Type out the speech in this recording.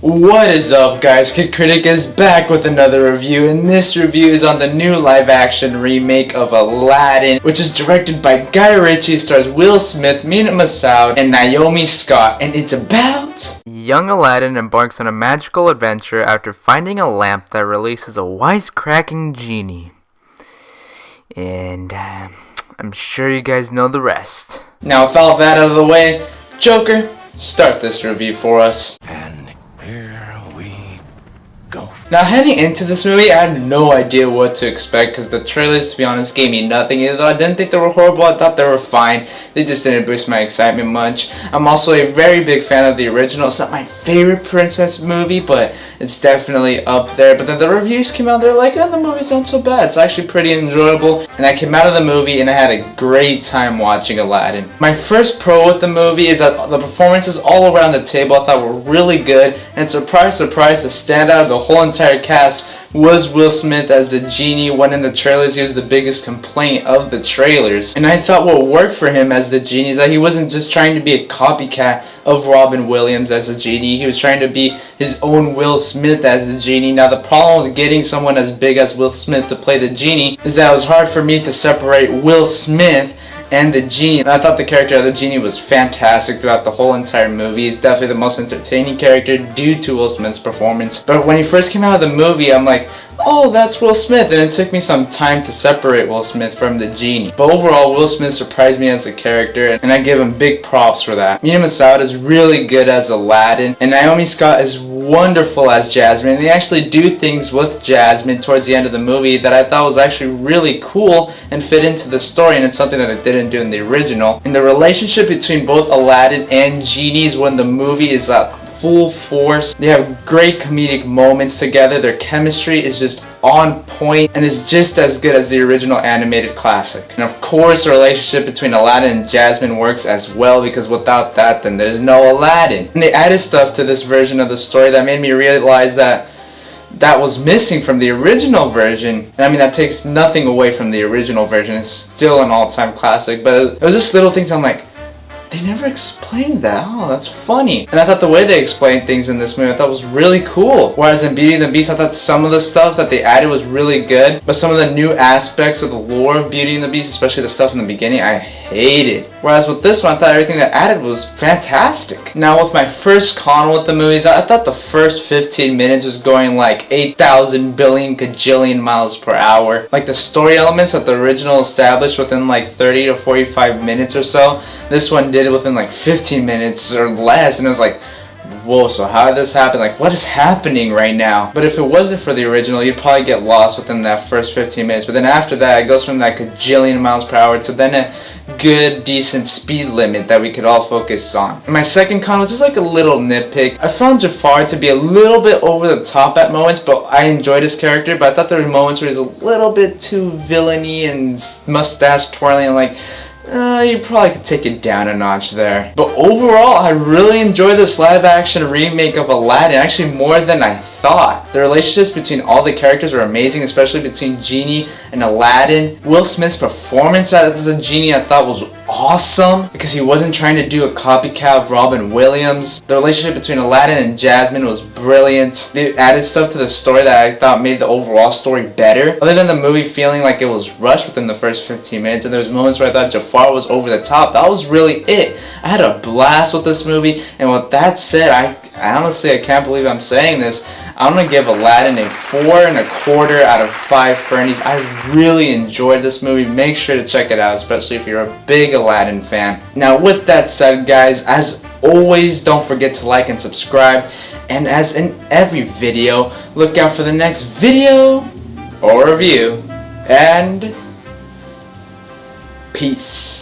What is up, guys? Kid Critic is back with another review, and this review is on the new live-action remake of Aladdin, which is directed by Guy Ritchie, stars Will Smith, Mina Massoud, and Naomi Scott, and it's about... Young Aladdin embarks on a magical adventure after finding a lamp that releases a wisecracking genie. And I'm sure you guys know the rest. Now, with all that out of the way, Joker, start this review for us. Here we go. Now, heading into this movie, I had no idea what to expect because the trailers, to be honest, gave me nothing. Either I didn't think they were horrible, I thought they were fine. They just didn't boost my excitement much. I'm also a very big fan of the original. It's not my favorite princess movie, but it's definitely up there. But then the reviews came out, they're like, oh, the movie's not so bad. It's actually pretty enjoyable. And I came out of the movie and I had a great time watching Aladdin. My first pro with the movie is that the performances all around the table I thought were really good. And surprise, surprise, the standout of the whole entire cast was Will Smith as the genie, when in the trailers he was the biggest complaint of the trailers. And I thought what worked for him as the genie is that he wasn't just trying to be a copycat of Robin Williams as a genie. He was trying to be his own Will Smith as the genie. Now, the problem with getting someone as big as Will Smith to play the genie is that it was hard for me to separate Will Smith and the genie. And I thought the character of the genie was fantastic throughout the whole entire movie. He's definitely the most entertaining character due to Will Smith's performance. But when he first came out of the movie, I'm like, oh, that's Will Smith, and it took me some time to separate Will Smith from the genie. But overall, Will Smith surprised me as a character, and I give him big props for that. Mina Massoud is really good as Aladdin, and Naomi Scott is wonderful as Jasmine. And they actually do things with Jasmine towards the end of the movie that I thought was actually really cool and fit into the story, and it's something that it didn't do in the original. And the relationship between both Aladdin and genies when the movie is full force. They have great comedic moments together. Their chemistry is just on point and is just as good as the original animated classic. And of course, the relationship between Aladdin and Jasmine works as well, because without that, then there's no Aladdin. And they added stuff to this version of the story that made me realize that was missing from the original version. And I mean, that takes nothing away from the original version. It's still an all-time classic, but it was just little things I'm like, they never explained that. Oh, that's funny. And I thought the way they explained things in this movie, I thought was really cool. Whereas in Beauty and the Beast, I thought some of the stuff that they added was really good, but some of the new aspects of the lore of Beauty and the Beast, especially the stuff in the beginning, I hated. Whereas with this one, I thought everything that added was fantastic. Now, with my first con with the movies, I thought the first 15 minutes was going like 8,000 billion gajillion miles per hour. Like the story elements that the original established within like 30 to 45 minutes or so, this one did it within like 15 minutes or less, and it was like, whoa, so how did this happen? Like, what is happening right now? But if it wasn't for the original, you'd probably get lost within that first 15 minutes. But then after that, it goes from that gajillion miles per hour to then a good, decent speed limit that we could all focus on. And my second con was just like a little nitpick. I found Jafar to be a little bit over the top at moments, but I enjoyed his character. But I thought there were moments where he's a little bit too villainy and mustache twirling, and like, you probably could take it down a notch there. But overall, I really enjoyed this live-action remake of Aladdin, actually more than I thought. The relationships between all the characters are amazing, especially between Genie and Aladdin. Will Smith's performance as a Genie I thought was awesome, because he wasn't trying to do a copycat of Robin Williams. The relationship between Aladdin and Jasmine was brilliant. They added stuff to the story that I thought made the overall story better, other than the movie feeling like it was rushed within the first 15 minutes, and there was moments where I thought Jafar was over the top. That was really it. I had a blast with this movie, and with that said, I honestly, I can't believe I'm saying this, I'm going to give Aladdin a 4.25 out of 5 Fernies. I really enjoyed this movie. Make sure to check it out, especially if you're a big Aladdin fan. Now, with that said, guys, as always, don't forget to like and subscribe. And as in every video, look out for the next video or review. And peace.